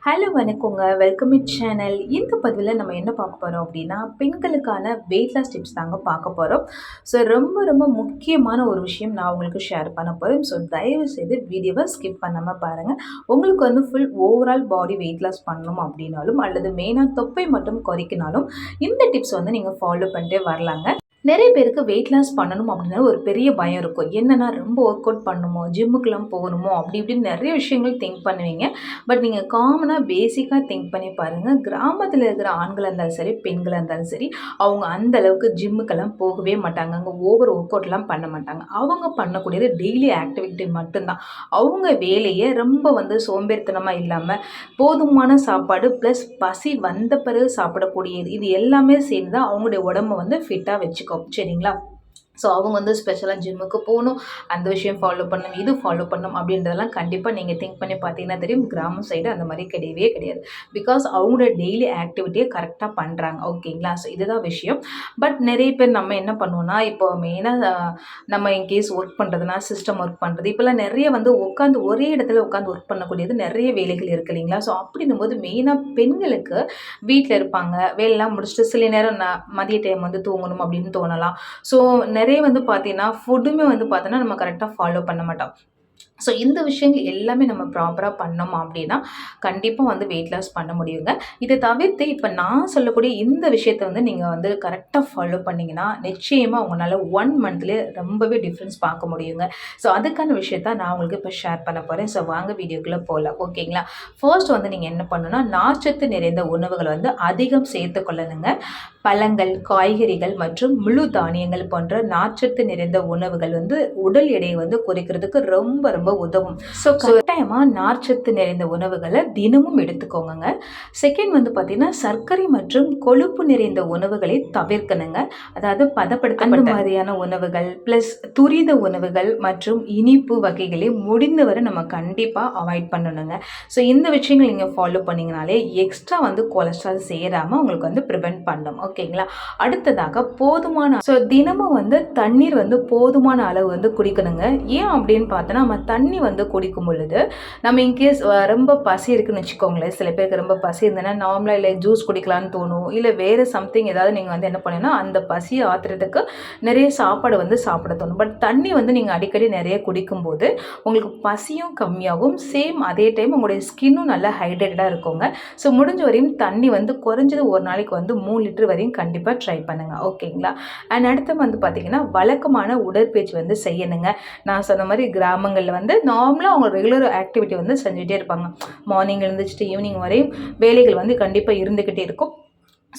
Hello வணக்கங்க. Welcome it channel. இந்த பதிவில் நம்ம என்ன பார்க்க போகிறோம் அப்படின்னா, பெண்களுக்கான வெயிட் லாஸ் டிப்ஸ் தாங்க பார்க்க போகிறோம். ஸோ ரொம்ப ரொம்ப முக்கியமான ஒரு விஷயம் நான் உங்களுக்கு ஷேர் பண்ண போகிறேன். ஸோ தயவு செய்து வீடியோவை ஸ்கிப் பண்ணாமல் பாருங்கள். உங்களுக்கு வந்து full overall body weight loss பண்ணணும் அப்படின்னாலும், அல்லது மெயினாக தொப்பை மட்டும் குறைக்கினாலும் இந்த டிப்ஸ் வந்து நீங்கள் ஃபாலோ பண்ணிட்டே வரலாங்க. நிறைய பேருக்கு வெயிட் லாஸ் பண்ணணும் அப்படின்னா ஒரு பெரிய பயம் இருக்கும். என்னன்னா ரொம்ப ஒர்க் அவுட் பண்ணணுமோ, ஜிம்முக்கெலாம் போகணுமோ அப்படி இப்படின்னு நிறைய விஷயங்கள் திங்க் பண்ணுவீங்க. பட் நீங்கள் காமனாக பேசிக்காக திங்க் பண்ணி பாருங்கள். கிராமத்தில் இருக்கிற ஆண்களாக இருந்தாலும் சரி, பெண்களாக இருந்தாலும் சரி, அவங்க அந்த அளவுக்கு ஜிம்முக்கெல்லாம் போகவே மாட்டாங்க. அங்கே ஓவர் ஒர்க் அவுட்லாம் பண்ண மாட்டாங்க. அவங்க பண்ணக்கூடியது டெய்லி ஆக்டிவிட்டி மட்டும்தான். அவங்க வேலையை ரொம்ப வந்து சோம்பேறித்தனமாக இல்லாமல் போதுமான சாப்பாடு ப்ளஸ் பசி வந்த பிறகு சாப்பிடக்கூடியது, இது எல்லாமே சேர்ந்து தான் அவங்களுடைய உடம்பை வந்து ஃபிட்டாக வச்சுக்கோ. சரிங்களா? ஸோ அவங்க வந்து ஸ்பெஷலாக ஜிம்முக்கு போகணும், அந்த விஷயம் ஃபாலோ பண்ணணும், இது ஃபாலோ பண்ணணும் அப்படின்றதெல்லாம் கண்டிப்பாக நீங்கள் திங்க் பண்ணி பார்த்தீங்கன்னா தெரியும். கிராம சைடு அந்த மாதிரி கிடையவே கிடையாது. பிகாஸ் அவங்களோட டெய்லி ஆக்டிவிட்டியை கரெக்டாக பண்ணுறாங்க. ஓகேங்களா? ஸோ இதுதான் விஷயம். பட் நிறைய பேர் நம்ம என்ன பண்ணுவோம்னா, இப்போ மெயினாக நம்ம இன்கேஸ் ஒர்க் பண்ணுறதுனா சிஸ்டம் ஒர்க் பண்ணுறது, இப்போல்லாம் நிறைய வந்து உட்காந்து ஒரே இடத்துல உட்காந்து ஒர்க் பண்ணக்கூடியது நிறைய வேலைகள் இருக்குது இல்லைங்களா? ஸோ அப்படின்னும் போது மெயினாக பெண்களுக்கு வீட்டில் இருப்பாங்க, வேலைலாம் முடிச்சுட்டு சில நேரம் மதிய டைம் வந்து தூங்கணும் அப்படின்னு தோணலாம். ஸோ நிறைய வந்து பார்த்தீங்கன்னா ஃபுட்டுமே வந்து பார்த்தோன்னா நம்ம கரெக்டாக ஃபாலோ பண்ண மாட்டோம். ஸோ இந்த விஷயங்கள் எல்லாமே நம்ம ப்ராப்பராக பண்ணோம் அப்படின்னா கண்டிப்பாக வந்து வெயிட் லாஸ் பண்ண முடியுங்க. இதை தவிர்த்து இப்போ நான் சொல்லக்கூடிய இந்த விஷயத்தை வந்து நீங்கள் வந்து கரெக்டாக ஃபாலோ பண்ணிங்கன்னா நிச்சயமாக உங்களால் 1 மந்த்லேயே ரொம்பவே டிஃப்ரென்ஸ் பார்க்க முடியுங்க. ஸோ அதுக்கான விஷயத்த நான் உங்களுக்கு இப்போ ஷேர் பண்ண போகிறேன். ஸோ வாங்க வீடியோக்குள்ளே போகலாம். ஓகேங்களா? ஃபர்ஸ்ட் வந்து நீங்கள் என்ன பண்ணணும்னா, நார்ச்சத்து நிறைந்த உணவுகளை வந்து அதிகம் சேர்த்து கொள்ளணுங்க. பழங்கள், காய்கறிகள் மற்றும் முழு தானியங்கள் போன்ற நார்ச்சத்து நிறைந்த உணவுகள் வந்து உடல் எடையை வந்து குறைக்கிறதுக்கு ரொம்ப ரொம்ப உதவும். ஸோ கட்டாயமாக நார்ச்சத்து நிறைந்த உணவுகளை தினமும் எடுத்துக்கோங்க. செகண்ட் வந்து பார்த்தீங்கன்னா, சர்க்கரை மற்றும் கொழுப்பு நிறைந்த உணவுகளை தவிர்க்கணுங்க. அதாவது பதப்படுத்தப்பட்ட மாதிரியான உணவுகள் ப்ளஸ் துரித உணவுகள் மற்றும் இனிப்பு வகைகளை முடிந்தவரை நம்ம கண்டிப்பாக அவாய்ட் பண்ணணுங்க. ஸோ இந்த விஷயங்கள் நீங்கள் ஃபாலோ பண்ணிங்கனாலே எக்ஸ்ட்ரா வந்து கொலஸ்ட்ரால் சேராமல் உங்களுக்கு வந்து ப்ரிவென்ட் பண்ணும். ஓகேங்களா? அடுத்ததாக போதுமான தினமும் வந்து தண்ணீர் வந்து போதுமான அளவு வந்து குடிக்கணுங்க. ஏன் அப்படின்னு பார்த்தோன்னா, நம்ம தண்ணி வந்து குடிக்கும் பொழுது நம்ம இன்கேஸ் ரொம்ப பசி இருக்குன்னு வச்சுக்கோங்களேன். சில பேருக்கு ரொம்ப பசி இருந்ததுன்னா நார்மலாக இல்லை ஜூஸ் குடிக்கலான்னு தோணும், இல்லை வேறு சம்திங் ஏதாவது நீங்கள் வந்து என்ன பண்ணணும்னா அந்த பசியை ஆற்றுறதுக்கு நிறைய சாப்பாடு வந்து சாப்பிட தோணும். பட் தண்ணி வந்து நீங்கள் அடிக்கடி நிறைய குடிக்கும்போது உங்களுக்கு பசியும் கம்மியாகும், சேம் அதே டைம் உங்களுடைய ஸ்கின்னும் நல்லா ஹைட்ரேட்டடாக இருக்குங்க. ஸோ முடிஞ்ச வரையும் தண்ணி வந்து குறைஞ்சது ஒரு நாளைக்கு வந்து 3 லிட்டர் வரையும் கண்டிப்பாக ட்ரை பண்ணுங்க. ஓகேங்களா? அண்ட் அடுத்து வந்து பார்த்தீங்கன்னா, வழக்கமான உடற்பயிற்சி வந்து செய்யணுங்க. நான் சொன்ன மாதிரி கிராமங்களில் வந்து நார்மலாக அவங்க ரெகுலர் ஆக்டிவிட்டி வந்து செஞ்சுட்டே இருப்பாங்க. மார்னிங் எழுந்திரிச்சிட்டு ஈவினிங் வரையும் வேலைகள் வந்து கண்டிப்பாக இருந்துக்கிட்டே இருக்கும்.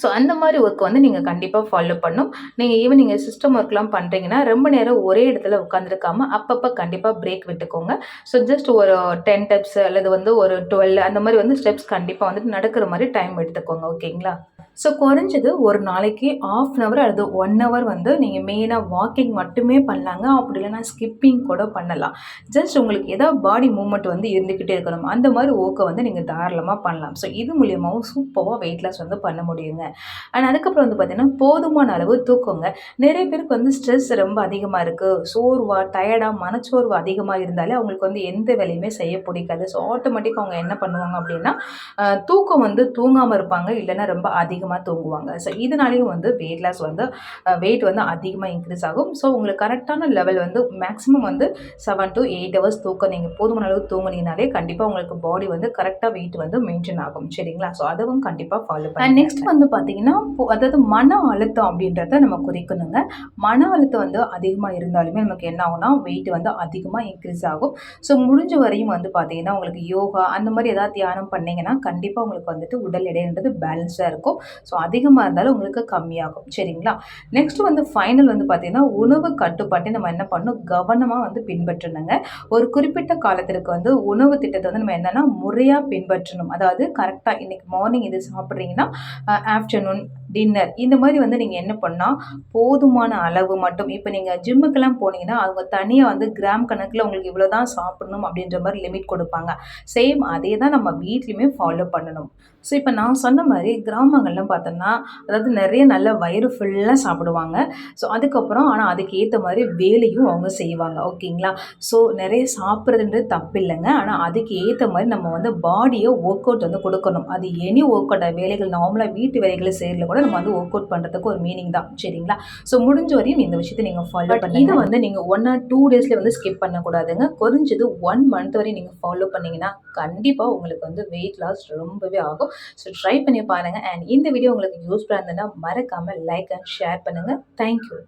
ஸோ அந்த மாதிரி ஒர்க் வந்து நீங்கள் கண்டிப்பாக ஃபாலோ பண்ணணும். நீங்கள் ஈவன் நீங்கள் சிஸ்டம் ஒர்க்லாம் பண்ணுறீங்கன்னா ரொம்ப நேரம் ஒரே இடத்துல உட்காந்துருக்காமல் அப்பப்போ கண்டிப்பாக பிரேக் விட்டுக்கோங்க. ஸோ ஜஸ்ட் ஒரு 10 ஸ்டெப்ஸ் அல்லது வந்து ஒரு 12 அந்த மாதிரி வந்து ஸ்டெப்ஸ் கண்டிப்பாக வந்துட்டு நடக்கிற மாதிரி டைம் எடுத்துக்கோங்க. ஓகேங்களா? ஸோ குறைஞ்சது ஒரு நாளைக்கு 1/2 hour அல்லது 1 hour வந்து நீங்கள் மெயினாக வாக்கிங் மட்டுமே பண்ணலாங்க. அப்படி இல்லைனா ஸ்கிப்பிங் கூட பண்ணலாம். ஜஸ்ட் உங்களுக்கு ஏதாவது பாடி மூவ்மெண்ட் வந்து இருந்துக்கிட்டே இருக்கணும். அந்த மாதிரி ஒர்க்கை வந்து நீங்கள் தாராளமாக பண்ணலாம். ஸோ இது மூலியமாகவும் சூப்பராக வெயிட் லாஸ் வந்து பண்ண முடியுங்க. அண்ட் அதுக்கப்புறம் வந்து பார்த்தீங்கன்னா, போதுமான அளவு தூக்கங்க. நிறைய பேருக்கு வந்து ஸ்ட்ரெஸ் ரொம்ப அதிகமாக இருக்குது, சோர்வா டயர்டாக மனச்சோர்வு அதிகமாக இருந்தாலே அவங்களுக்கு வந்து எந்த வேலையுமே செய்ய பிடிக்காது. ஸோ ஆட்டோமேட்டிக்காக அவங்க என்ன பண்ணுவாங்க அப்படின்னா, தூக்கம் வந்து தூங்காமல் இருப்பாங்க, இல்லைன்னா ரொம்ப அதிகமாக தூங்குவாங்க. ஸோ இதனாலேயும் வந்து வெயிட் லாஸ் வந்து வெயிட் வந்து அதிகமாக இன்க்ரீஸ் ஆகும். ஸோ உங்களுக்கு கரெக்டான லெவல் வந்து மேக்ஸிமம் வந்து 7 to 8 hours தூக்கம் நீங்கள் போதுமான அளவு தூங்குனீங்கனாலே கண்டிப்பாக உங்களுக்கு பாடி வந்து கரெக்டாக வெயிட் வந்து மெயின்டைன் ஆகும். சரிங்களா? ஸோ அதுவும் கண்டிப்பாக ஃபாலோ பண்ணுங்க. நெக்ஸ்ட் வந்து பார்த்தீங்கன்னா, அதாவது மன அழுத்தம் அப்படின்றத நம்ம குறைக்கணுங்க. மன அழுத்தம் வந்து அதிகமாக இருந்தாலுமே நமக்கு என்ன ஆகும்னா வெயிட் வந்து அதிகமாக இன்க்ரீஸ் ஆகும். ஸோ முடிஞ்ச வரையும் வந்து பார்த்தீங்கன்னா, உங்களுக்கு யோகா அந்த மாதிரி ஏதாவது தியானம் பண்ணிங்கன்னா கண்டிப்பாக உங்களுக்கு வந்துட்டு உடல் எடைன்றது பேலன்ஸாக இருக்கும். ஸோ அதிகமாக இருந்தாலும் உங்களுக்கு கம்மியாகும். சரிங்களா? நெக்ஸ்ட் வந்து ஃபைனல் வந்து பார்த்தீங்கன்னா, உணவு கட்டுப்பாட்டை நம்ம என்ன பண்ணணும், கவனமாக வந்து பின்பற்றணுங்க. ஒரு குறிப்பிட்ட காலத்திற்கு வந்து உணவு திட்டத்தை வந்து நம்ம என்னன்னா முறையாக பின்பற்றணும். அதாவது கரெக்டாக இன்னைக்கு மார்னிங் இது சாப்பிட்றீங்கன்னா ஆஃப்டர்நூன் டின்னர் இந்த மாதிரி வந்து நீங்க என்ன பண்ணா, போதுமான அளவு மட்டும் இப்ப நீங்க ஜிம்முக்கெல்லாம் போனீங்கன்னா, அவங்க தனியா வந்து கிராம் கணக்குல உங்களுக்கு இவ்வளோ தான் சாப்பிடணும் அப்படின்ற மாரி லிமிட் குடுப்பாங்க. சேம் அதே தான் நம்ம வீட்லயுமே ஃபாலோ பண்ணணும். ஸோ இப்ப நான் சொன்ன மாரி கிராமங்கள்ல பார்த்தோம்னா, அதாவது நெறைய நல்ல வயிறு ஃபுல்லா சாப்பிடுவாங்க. ஸோ அதுக்கப்புறம் ஆனா அதுக்கு ஏத்த மாரி வேலையும் அவங்க செய்வாங்க. ஓகேங்களா? ஸோ நெறைய சாப்பிடுறதுன்றது தப்பில்லங்க. ஆனா அதுக்கு ஏத்த மாரி நம்ம வந்து பாடிய ஒர்க் அவுட் வந்து குடுக்கணும். அது எனி ஒர்க் அவுட் வேலைகள் நார்மலா வீட்டு வேலைகள செய்றதுல கூட நம்ம வந்து ஒர்க் அவுட் பண்றதுக்கு ஒரு மீனிங் தான். சரிங்களா? ஸோ முடிஞ்ச வரையும் இந்த விஷயத்த நீங்க ஃபாலோ பண்ணுங்க. இத வந்து நீங்க 1 ஆர் 2 டேஸ்ல வந்து ஸ்கிப் பண்ணக்கூடாதுங்க. குறைஞ்சது 1 மந்த் வரை நீங்க ஃபாலோ பண்ணீங்கன்னா, கண்டிப்பா உங்களுக்கு வந்து வெயிட் லாஸ் ரொம்பவே ஆகும். ஸோ ட்ரை பண்ணி பாருங்க. அண்ட் இந்த வீடியோ உங்களுக்கு யூஸ்ஃபுல்லா இருந்ததுன்னா, மறக்காம லைக் அண்ட் ஷேர் பண்ணுங்க. Thank you.